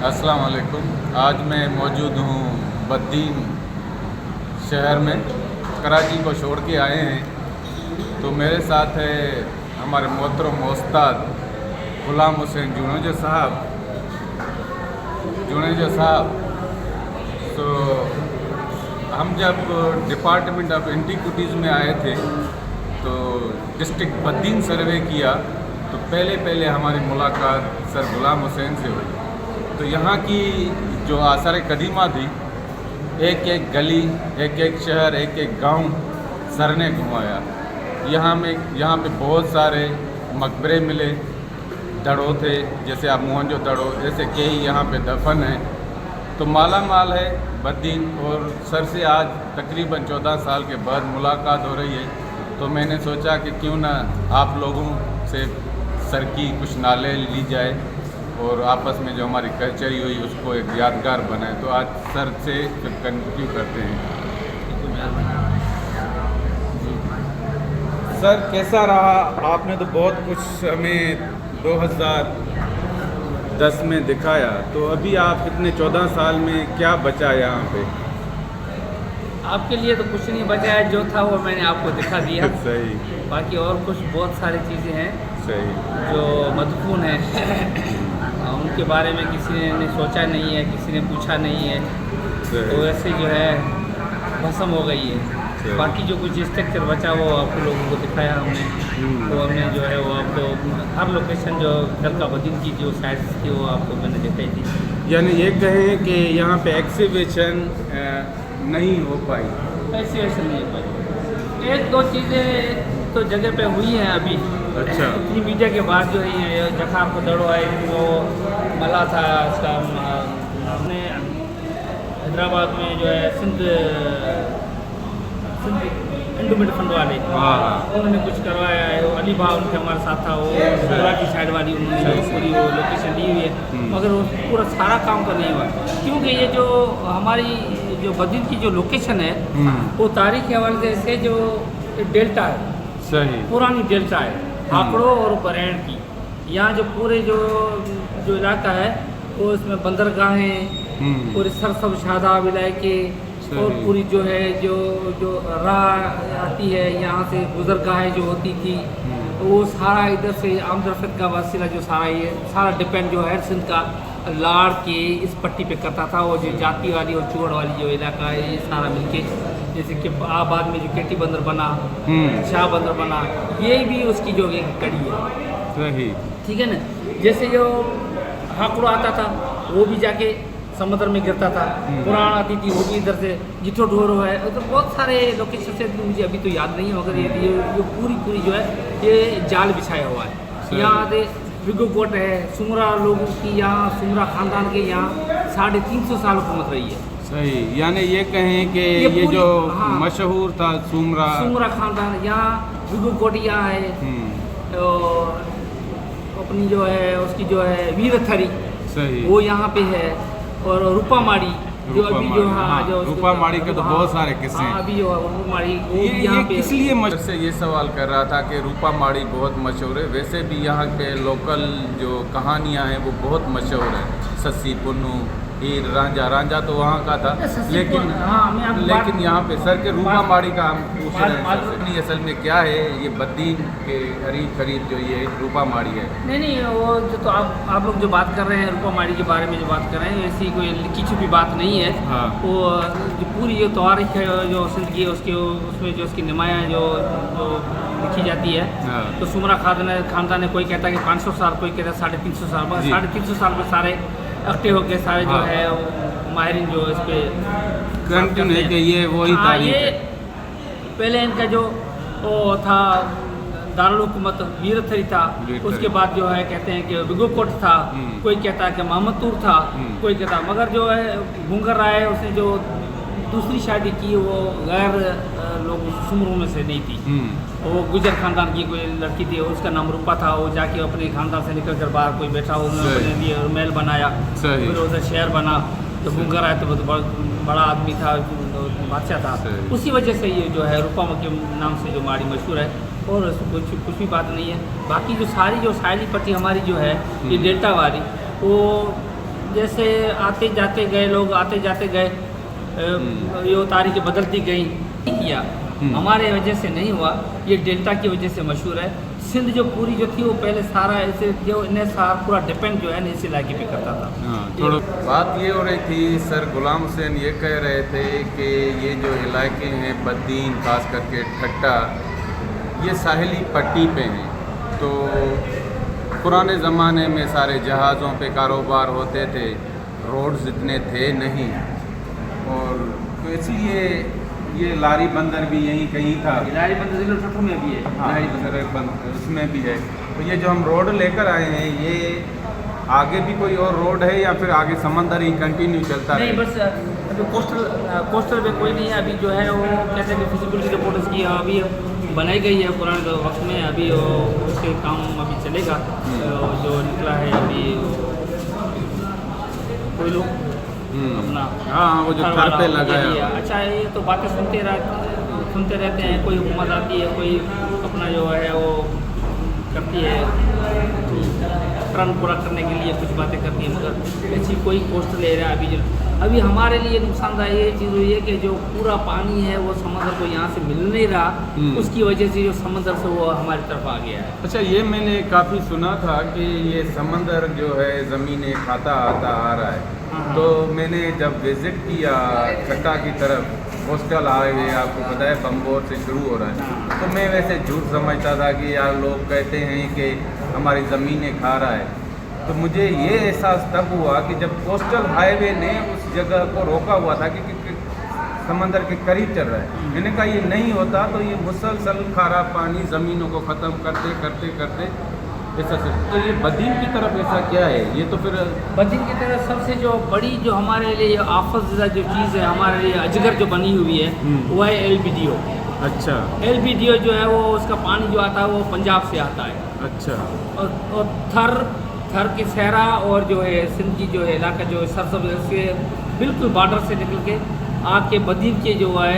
अस्सलाम वालेकुम। आज मैं मौजूद हूँ बद्दीन शहर में। कराची को छोड़ के आए हैं तो मेरे साथ है हमारे मोहतरम उस्ताद गुलाम हुसैन जुनेजो साहब। तो हम जब डिपार्टमेंट ऑफ एंटीक्विटीज़ में आए थे तो डिस्ट्रिक्ट बद्दीन सर्वे किया तो पहले हमारी मुलाकात सर गुलाम हुसैन से हुई। तो यहाँ की जो आसार कदीमा थी, एक एक गली, एक एक शहर, एक एक गांव सर ने घुमाया। यहाँ पे बहुत सारे मकबरे मिले, दड़ो थे, जैसे आप मोहनजो दड़ो, जैसे कई यहाँ पे दफन है। तो माला माल है बद्दीन। और सर से आज तकरीबन 14 साल के बाद मुलाकात हो रही है तो मैंने सोचा कि क्यों ना आप लोगों से सर की कुछ नाले ली जाए और आपस में जो हमारी कचहरी हुई उसको एक यादगार बनाए। तो आज सर से फिर कंटिन्यू करते हैं। सर कैसा रहा? आपने तो बहुत कुछ हमें 2010 में दिखाया, तो अभी आप इतने 14 साल में क्या बचा यहाँ पे? आपके लिए तो कुछ नहीं बचा है, जो था वो मैंने आपको दिखा दिया। सही। बाकी और कुछ बहुत सारी चीज़ें हैं सही जो मदफून है उनके बारे में किसी ने सोचा नहीं है, किसी ने पूछा नहीं है, तो वैसे जो है भस्म हो गई है। बाकी जो कुछ स्ट्रक्चर बचा वो आपको लोगों को दिखाया हमने। तो हमने जो है वो आपको हर लोकेशन जो दरगाह बद्दीन की जो साइट्स थी वो आपको मैंने दिखाई थी। यानी ये कहें कि यहाँ पे एक्सिबिशन नहीं हो पाई? एक्सिबिशन नहीं हो पाई। एक दो चीज़ें तो जगह पे हुई हैं अभी। अच्छा। इतनी मीडिया के बाद जो है ये जहाँ आपको दड़ो आई वो मला था इसका हमने हैदराबाद में जो है सिंध एंडोमेंट फंड वाले उन्होंने कुछ करवाया है। वो अली भाव उनके हमारे साथ था, वो गुजरात की साइड वाली उन्होंने पूरी वो लोकेशन ली हुई है, मगर वो पूरा सारा काम का नहीं हुआ क्योंकि ये जो हमारी जो बद्दीन की जो लोकेशन है वो तारीख के हवाले से जो डेल्टा है, सही पुरानी डेल्टा है आंकड़ों और बरैन की। यहाँ जो पूरे जो इलाका है वो इसमें बंदरगाहें और सरसब शादाब इलाके और पूरी जो है जो राह आती है यहाँ से गुजरगाहें जो होती थी वो सारा इधर से आमदरफत का वसीला जो सारा ये सारा डिपेंड जो है सिंध का लाड़ के इस पट्टी पे करता था। वो जो जाती वाली और चूड़ वाली जो इलाका है ये सारा मिलके, जैसे कि बाद में जो केटी बंदर बना, शाह बंदर बना, ये भी उसकी जो एक कड़ी है। सही। ठीक है ना। जैसे जो हाकड़ो आता था वो भी जाके समुद्र में गिरता था, पुराण आती थी वो भी इधर से, जिठो ढोरो है, तो बहुत सारे लोकेशन से मुझे अभी तो याद नहीं है, मगर ये पूरी जो है ये जाल बिछाया हुआ है। यहाँ से विगोकोट है, सुमरा लोगों की, यहाँ सुमरा खानदान के यहाँ 350 साल हुकूमत रही है। सही। यानी ये कहें कि ये जो मशहूर था सुमरा खानदान, यहाँ विगोकोट यहाँ है और अपनी जो है उसकी जो है वीरथरी सही वो यहाँ पे है, और रूपामाड़ी जो अभी जो जो रूपामाड़ी के तो बहुत सारे किस्से हैं। अभी जो रूपामाड़ी वो यहाँ पे इसलिए से ये सवाल कर रहा था कि रूपामाड़ी बहुत मशहूर है। वैसे भी यहाँ के लोकल जो कहानियाँ हैं वो बहुत मशहूर है। सस्सी पुन्नू, हीर रांझा तो वहाँ का था, लेकिन यहाँ पे सर के रूपामाड़ी का हम पूछ रहे हैं असल में क्या है ये बद्दीन के करीब जो ये रूपामाड़ी है? नहीं वो जो तो आप लोग जो बात कर रहे हैं रूपामाड़ी के बारे में जो बात कर रहे हैं ऐसी कोई लिखी छुपी बात नहीं है। वो जो पूरी जो तारीख है जो सिंध की उसमें जो उसकी नुमाया जो लिखी जाती है। तो सुमरा खानदान ने कोई कहता है कि 500 साल, कोई कहता है 350 साल, 350 साल में सारे इकट्ठे होके सारे जो है माहिरीन जो इस पे कंटिन्यू है कि ये वही तारीख है। पहले इनका जो वो था दारुल हुकूमत वीरथरी था, उसके बाद जो है कहते हैं कि विगोकोट था, कोई कहता है कि मोहम्मदपुर था, कोई कहता, मगर जो है भूंगर राय उसने जो दूसरी शादी की वो गैर लोग सुमरों में से नहीं थी, वो गुजर खानदान की कोई लड़की थी, उसका नाम रूपा था। वो जाके अपने खानदान से निकल कर बाहर कोई बैठा उन्होंने लिए महल बनाया, फिर उधर शहर बना। तो भूंगर आया तो बड़ा आदमी था, बादशाह था, उसी वजह से ये जो है रूपा के नाम से जो माड़ी मशहूर है। और कुछ भी बात नहीं है। बाकी जो सारी जो साइली पट्टी हमारी जो है ये डेल्टा वाली, वो जैसे आते जाते गए लोग, आते जाते गए, ये तारीखें बदलती गई, किया हमारे वजह से नहीं हुआ, ये डेल्टा की वजह से मशहूर है। सिंध जो पूरी जो थी वो पहले सारा ऐसे जो इन्हें सारा पूरा डिपेंड जो है ना इस इलाके पे करता था। हाँ, थोड़ा बात ये हो रही थी सर, गुलाम हुसैन ये कह रहे थे कि ये जो इलाके हैं बद्दीन, खास करके ठट्टा, ये साहिली पट्टी पे हैं, तो पुराने ज़माने में सारे जहाज़ों पे कारोबार होते थे, रोड्स इतने थे नहीं, और तो इसलिए ये लारी बंदर भी यहीं कहीं था। लारी बंदर ज़िले ठट्ठू में भी है। हाँ, उसमें भी है। तो ये जो हम रोड लेकर आए हैं, ये आगे भी कोई और रोड है या फिर आगे समंदर ही कंटिन्यू चलता है? नहीं, बस अभी कोस्टल पे कोई नहीं है। अभी जो है वो कहते हैं कि फिजिबिलिटी रिपोर्ट इसकी अभी बनाई गई है पुराने वक्त में, अभी वो उसके काम अभी चलेगा। जो निकला है अभी कोई लोग अपना हाँ, वो जो घर पे लगाया। अच्छा, ये तो बातें सुनते रहते हैं, कोई हुकूमत आती है, कोई अपना जो है वो करती है टर्न पूरा करने के लिए कुछ बातें करती है, मगर ऐसी कोई कोस्टल एरिया अभी हमारे लिए नुकसानदायक ये चीज़ हुई है कि जो पूरा पानी है वो समंदर को यहाँ से मिल नहीं रहा, उसकी वजह से जो समंदर से वो हमारी तरफ आ गया है। अच्छा, ये मैंने काफ़ी सुना था कि ये समंदर जो है ज़मीनें खाता आता आ रहा है। तो मैंने जब विज़िट किया ठट्टा की तरफ, कोस्टल हाईवे आपको पता है बम्बोर से शुरू हो रहा है, तो मैं वैसे झूठ समझता था कि यार लोग कहते हैं कि हमारी ज़मीनें खा रहा है। तो मुझे ये एहसास तब हुआ कि जब कोस्टल हाईवे ने उस जगह को रोका हुआ था कि समंदर के करीब चल रहा है। मैंने कहा ये नहीं होता तो ये मुसलसल खारा पानी ज़मीनों को ख़त्म करते करते करते ऐसा से, तो ये बद्दीन की तरफ ऐसा क्या है? ये तो फिर बद्दीन की तरफ सबसे जो बड़ी जो हमारे लिए आफतज़दा जो चीज़ है, हमारे लिए अजगर जो बनी हुई है, वो है LBDO। अच्छा, LBDO जो है वो उसका पानी जो आता है वो पंजाब से आता है। अच्छा, और थर की सहरा और जो है सिंध की जो है इलाका जो है सरसब से बिल्कुल बॉर्डर से निकल के आके बद्दीन के जो है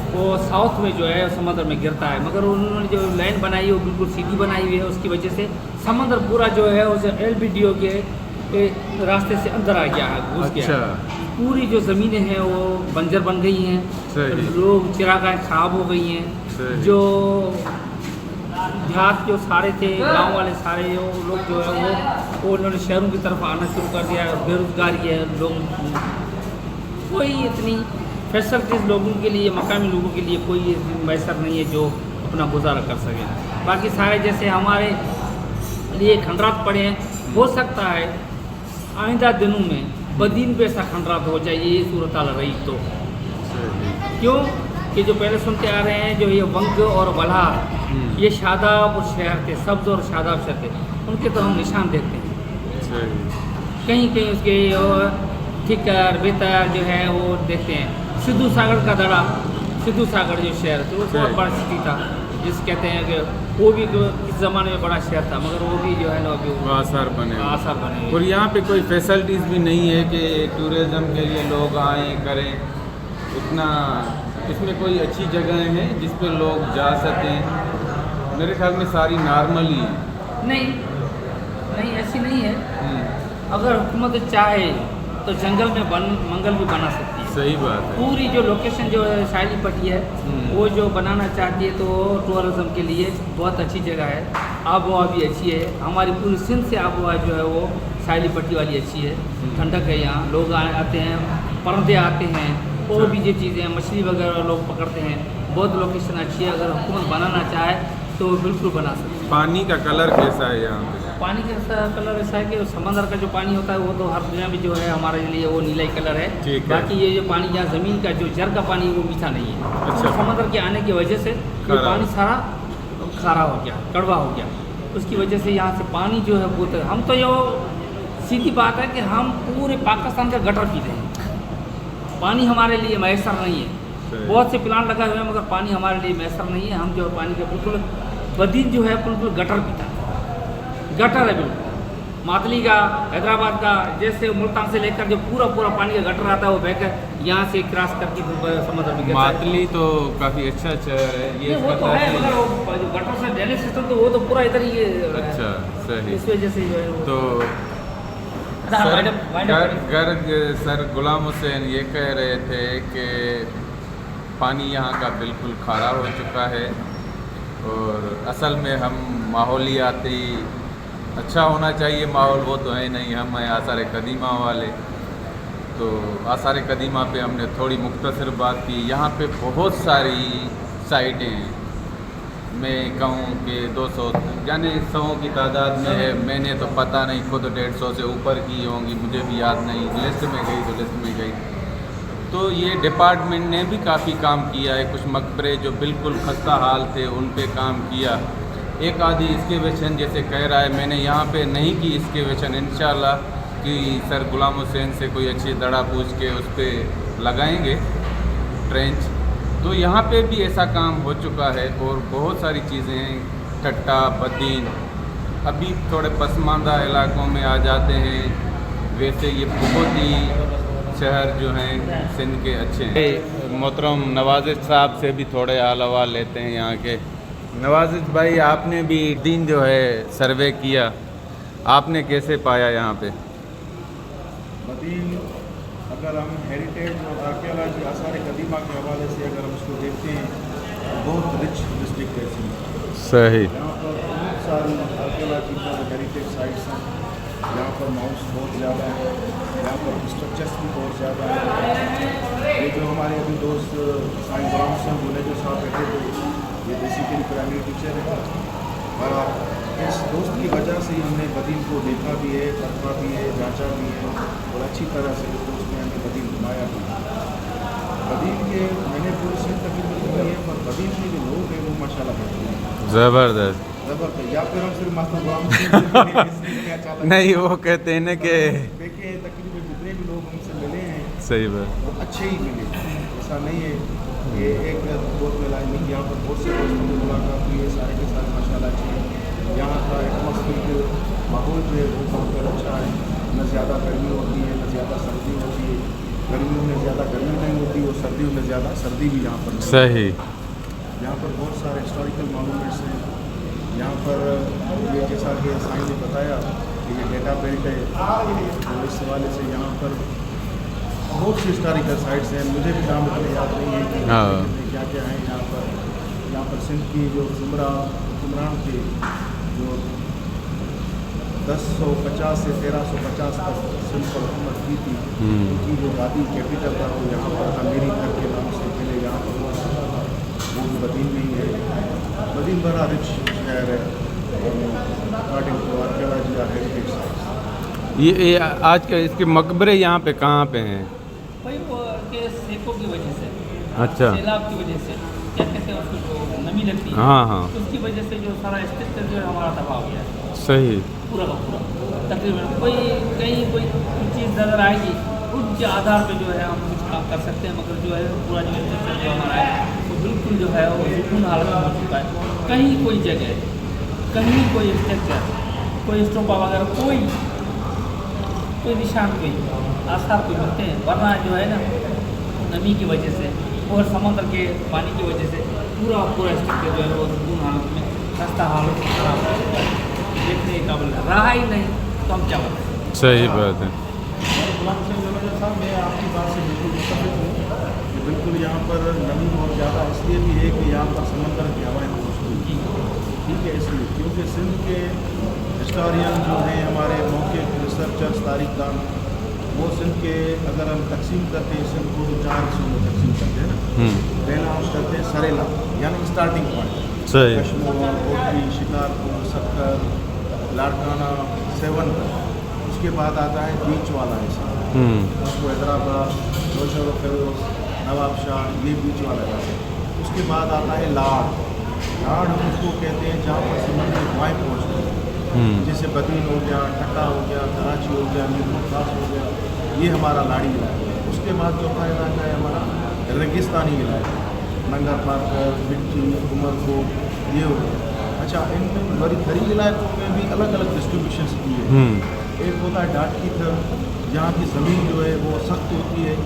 वो साउथ में जो है समंदर में गिरता है, मगर उन्होंने जो लाइन बनाई है वो बिल्कुल सीधी बनाई हुई है। उसकी वजह से समंदर पूरा जो है उस LBDO के रास्ते से अंदर आ गया है, घुस गया। पूरी जो ज़मीनें हैं वो बंजर बन गई हैं, लोग चिरागाहें खराब हो गई हैं, जो देहात जो सारे थे, गांव वाले सारे लोग जो है वो उन्होंने शहरों की तरफ आना शुरू कर दिया। बेरोज़गारी है, लोग कोई इतनी फैसिलिटीज़ लोगों के लिए, मकामी लोगों के लिए कोई मैसर नहीं है जो अपना गुजारा कर सके। बाकी सारे जैसे हमारे लिए खंडरात पड़े हैं, हो सकता है आइंदा दिनों में बद्दीन पे ऐसा खंडरात हो जाए, ये सूरत हाल रही तो। क्यों कि जो पहले सुनते आ रहे हैं जो ये वंग और बल्हार, ये शादाब शहर थे, सब्ज़ और शादाब शहर थे, उनके तो हम निशान देखते हैं। कहीं कहीं उसके ठिकर बेहतर जो है वो देखते हैं। सिद्धू सागर का दड़ा, सिद्धू सागर जो शहर था वो बहुत बड़ा सिटी था, जिस कहते हैं कि वो भी इस ज़माने में बड़ा शहर था, मगर वो भी जो है ना अभी आसार बने। और यहाँ पे कोई फैसिलिटीज़ भी नहीं है कि टूरिज़्म के लिए लोग आएँ करें, इतना इसमें कोई अच्छी जगह हैं जिस पे लोग जा सकें? मेरे ख्याल में सारी नॉर्मल ही है। नहीं ऐसी नहीं है। अगर हुकूमत चाहे तो जंगल में मंगल भी बना सकती है। सही बात है। पूरी जो लोकेशन जो है साहिली पट्टी है वो जो बनाना चाहती है तो टूरिज़्म के लिए बहुत अच्छी जगह है। आबोहवा भी अच्छी है, हमारी पूरी सिंध से आबोहवा जो है वो साहिली पट्टी वाली अच्छी है, ठंडक है, यहाँ लोग आते हैं, परंदे आते हैं, और भी जो चीज़ें मछली वगैरह लोग पकड़ते हैं। बहुत लोकेशन अच्छी है, अगर हुकूमत बनाना चाहे तो बिल्कुल बना सकते हैं। पानी का कलर कैसा है यहाँ पे? पानी का कलर ऐसा है कि समंदर का जो पानी होता है वो तो हर दुनिया में जो है हमारे लिए वो नीला ही कलर है। बाकी ये जो पानी यहाँ ज़मीन का जो जर का पानी वो मीठा नहीं है। अच्छा। समंदर के आने की वजह से ये पानी सारा खारा हो गया, कड़वा हो गया, उसकी वजह से यहाँ से पानी जो है वो हम तो ये सीधी बात है कि हम पूरे पाकिस्तान का गटर पीते हैं। पानी हमारे लिए मैसर नहीं है। बहुत से प्लांट लगा हुए हैं मगर पानी हमारे लिए मैसर नहीं है। हम जो पानी का बिल्कुल बद्दीन जो है बिल्कुल गटर पीता है, गटर है बिल्कुल। मातली का, हैदराबाद का, जैसे मुल्तान से लेकर जो पूरा पानी का गटर आता है वो बहकर यहाँ से क्रॉस करके समुद्र में गिरता है। मातली तो काफ़ी अच्छा है, ये वो तो है, मगर वो जो गटर से ड्रेनेज सिस्टम तो वो तो पूरा इधर ही है। अच्छा, सही। इस वजह से जो है तो सर गुलाम हुसैन ये कह रहे थे कि पानी यहाँ का बिल्कुल खारा हो चुका है और असल में हम माहौलियाती अच्छा होना चाहिए माहौल, वो तो है नहीं। हम हैं आसार कदीमा वाले, तो आसार कदीमा पे हमने थोड़ी मुख्तसर बात की। यहाँ पे बहुत सारी साइटें हैं, मैं कहूँ कि 200 यानी 100 की तादाद में है। मैंने तो पता नहीं, खुद 150 से ऊपर की होंगी, मुझे भी याद नहीं। लिस्ट में गई तो लिस्ट में गई। तो ये डिपार्टमेंट ने भी काफ़ी काम किया है। कुछ मकबरे जो बिल्कुल खस्ता हाल थे उन पे काम किया। एक आधी एक्सकेवेशन जैसे कह रहा है, मैंने यहाँ पे नहीं की एक्सकेवेशन। इंशाल्लाह कि सर गुलाम हुसैन से कोई अच्छी दड़ा पूछ के उस पर लगाएंगे ट्रेंच। तो यहाँ पे भी ऐसा काम हो चुका है और बहुत सारी चीज़ें हैं। टट्टा बदीन अभी थोड़े पसमानदा इलाकों में आ जाते हैं, वैसे ये बहुत ही शहर जो हैं सिंध के अच्छे हैं। मोहतरम नवाज़िश साहब से भी थोड़े हाल हवाल लेते हैं यहाँ के। नवाज़िश भाई, आपने भी दिन जो है सर्वे किया, आपने कैसे पाया यहाँ पे? बदीन अगर हम हेरिटेज और आर्कियोलॉजी आसार कदीमा के हवाले से अगर हम उसको देखते हैं तो बहुत रिच डिस्ट्रिक्ट है सिंध। सही। यहाँ पर बहुत सारी आर्कियोलॉजिकल हेरिटेज साइट्स हैं, यहाँ पर माउंट्स बहुत ज़्यादा हैं, यहाँ पर स्ट्रक्चर्स भी बहुत ज़्यादा हैं। ये जो हमारे अभी दोस्त साइंस गुलाम हुसैन जो साहब बैठे थे, ये बेसिकली प्राइमरी टीचर है और इस दोस्त की वजह से ही हमने बदीन को देखा भी है, परखा भी है, जांचा भी है और अच्छी तरह से इस दोस्त ने हमें बदीन घुमाया भी है। बदीन के मैंने पूरी सिंध तकरीबन घूमी है, पर बदीन के जो लोग हैं वो माशाल्लाह बेहतरीन हैं। ज़बरदस्त। या फिर हम सिर्फ मास्टर गुलाम हुसैन नहीं, वो कहते हैं ना कि देखिए तकरीबन जितने भी लोग हमसे मिले हैं सही बात, वो अच्छे ही मिले। ऐसा नहीं है कि एक दोस्त मिला नहीं, यहाँ पर बहुत से दोस्तों से मुलाकात हुई है, सारे के सारे माशाल्लाह अच्छे हैं। यहाँ का एटमॉस्फेयर माहौल जो है वो बहुत अच्छा है, न ज़्यादा गर्मी होती है न ज़्यादा सर्दी होती है। गर्मियों में ज़्यादा गर्मी नहीं होती और सर्दियों में ज़्यादा सर्दी भी यहाँ पर सही। यहाँ पर बहुत सारे हिस्टोरिकल मॉन्यूमेंट्स हैं। यहाँ पर ये जैसा कि साईं ने बताया कि ये डेटा बेल्ट है, तो इस हवाले से यहाँ पर बहुत सी हिस्टोरिकल साइट्स हैं। मुझे भी नाम वाले याद नहीं है कि क्या क्या है यहाँ पर। यहाँ पर सिंध की जो हुक्मरान थे जो 1050 से 1350 तक सिंध पर हुकूमत की थी, उनकी जो वादी कैपिटल था वो यहाँ पर था। मेरी घर के नाम से पहले यहाँ पर हुआ करता था, वो भी बदीन में ही है। बदीन बड़ा रिच शहर है अकॉर्डिंग टू आर्कियोलॉजी और हेरिटेज साइट्स। ये आज के इसके मकबरे यहाँ पे कहाँ पे हैं? भाई वो के सेकों की वजह से, अच्छा, सैलाब की वजह से, क्या कहते हैं उसको, जो नमी लगती है, हाँ हाँ, उसकी वजह से जो सारा स्ट्रक्चर जो है हमारा तबाह हो गया है सही। पूरा का पूरा। तकरीबन कहीं कोई चीज़ नज़र आएगी उसके आधार पे जो है हम कुछ काम कर सकते हैं, मगर जो है पूरा जो स्ट्रक्चर जो हमारा है वो बिल्कुल जो है वो सुकून हालत में हो चुका है। कहीं कोई जगह, कहीं कोई स्ट्रक्चर, कोई स्टोपा वगैरह, कोई निशान, कोई आसार कोई मिलते हैं। वरना जो है ना नमी की वजह से और समुद्र के पानी की वजह से पूरा स्ट्रक्चर जो है वो सुकून हालत में, खस्ता हालत में खराब हो चुका है, देखने के काबिल रहा ही नहीं। तो हम क्या बताएं? सही बात है। गुलाम हुसैन साहब, मैं आपकी बात से बिल्कुल मुत्तफिक हूँ कि बिल्कुल यहाँ पर नमी बहुत ज़्यादा इसलिए भी है कि यहाँ पर समंदर की हवाएँ बहुत होती हैं, ठीक है, इसलिए क्योंकि सिंध के हिस्टोरियन जो हैं हमारे मौके के रिसर्चर्स तारीखदान, वो सिंध के अगर हम तकसीम करते हैं सिंध को तो 4 हिस्सों में तकसीम करते हैं ना। पहला हम करते हैं सरेला यानी स्टार्टिंग पॉइंट, सही। कश्मीर, कोटली, शिकारपुर, सक्कर, लाड़काना, सेवन। उसके बाद आता है बीच वाला हिस्सा, उसको हैदराबाद, रोशर फिरोज, नवाब शाह, ये बीच वाला हिस्सा। उसके बाद आता है लाड़ हम उसको कहते हैं जहाँ पर समंदर हवाएँ पहुँचती हैं, जैसे बदीन हो गया, टक्का हो गया, कराची हो गया, मीरपुर हो गया, ये हमारा लाड़ी इलाका है। उसके बाद चौथा इलाका है हमारा रेगिस्तानी इलाका, नंगा पार्कर, मिट्टी, उमरकोट, ये हो गया। अच्छा, इन बड़ी खरीद इलाकों में भी अलग अलग डिस्ट्रीब्यूशन की है। एक होता है डाट की थर, जहाँ की ज़मीन जो है वो सख्त होती है,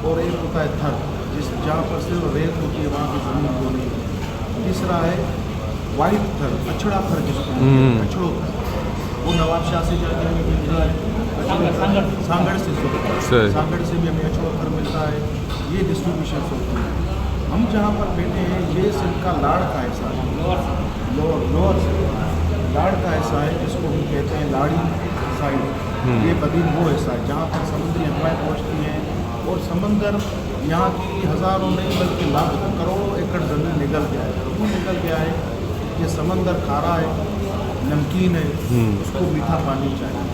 और एक होता है थर जहाँ पर सिर्फ रेत होती है, वहाँ की ज़मीन वो नहीं है। तीसरा है वाइट थर, अछड़ा थर जिसको अछड़ो थर, वो नवाब शाह से जाके हमें मिल रहा है। सांगड़ से सही। सांगड़ से भी हमें अच्छा ऑफर मिलता है, ये डिस्ट्रीब्यूशन होती है। हम जहाँ पर बैठे हैं ये सिर्फ का लाड़ का ऐसा है, लोअर लाड़ का ऐसा है जिसको हम कहते हैं लाड़ी साइड। ये बदीन वो ऐसा है जहाँ पर समुद्री हवाएं पहुँचती हैं और समंदर यहाँ की हज़ारों नहीं बल्कि लाखों करोड़ों एकड़ ज़मीन निकल गया है। क्यों निकल गया है? ये समंदर खारा है, नमकीन है, उसको मीठा पानी चाहिए।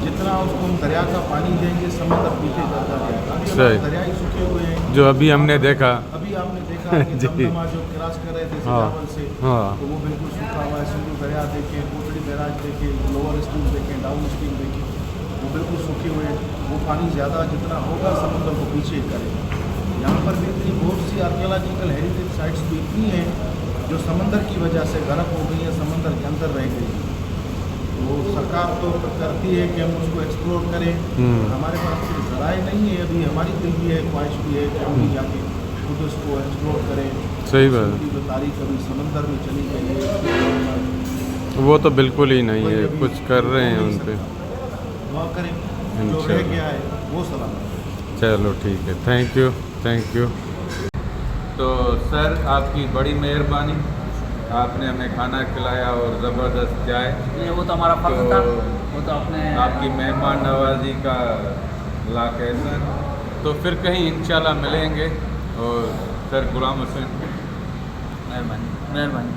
जितना उसको हम दरिया का पानी देंगे समंदर पीछे जाता जाएगा। अभी हमारे दरिया ही सूखे हुए हैं, जो अभी हमने देखा। अभी आपने देखा कि दमदमा जो क्रॉस कर रहे थे सिजावल से, तो वो बिल्कुल सूखा हुआ है। सिंधु दरिया देखें, कोटड़ी बैराज देखें, लोअर स्ट्रीम देखें, डाउन स्ट्रीम देखें, वो बिल्कुल सूखे हुए हैं। वो पानी ज़्यादा जितना होगा समुद्र को पीछे करेगा। यहाँ पर भी इतनी बहुत सी आर्कियोलॉजिकल हेरिटेज साइट्स भी इतनी हैं जो समंदर की वजह से गर्क हो गई है, समंदर के अंदर रह गई। तो सरकार तो करती है कि हम उसको एक्सप्लोर करें, हमारे पास फिर ज़राए नहीं है। अभी हमारी दिल भी है, ख्वाहिश भी है कि हम भी जाके खुद उसको एक्सप्लोर करें। सही बात उसकी जो तारीख अभी समंदर में चली गई है वो तो बिल्कुल ही नहीं है, कुछ कर रहे हैं उन पर। दुआ करें जो रह गया है वो सलामत। चलो ठीक है, थैंक यू। तो सर आपकी बड़ी मेहरबानी, आपने हमें खाना खिलाया और ज़बरदस्त चाय। ये वो तो हमारा फर्ज तो था, वो तो अपने आपकी मेहमान नवाजी का लाख एहसान। तो फिर कहीं इंशाल्लाह मिलेंगे। और सर गुलाम हुसैन। मेहरबानी।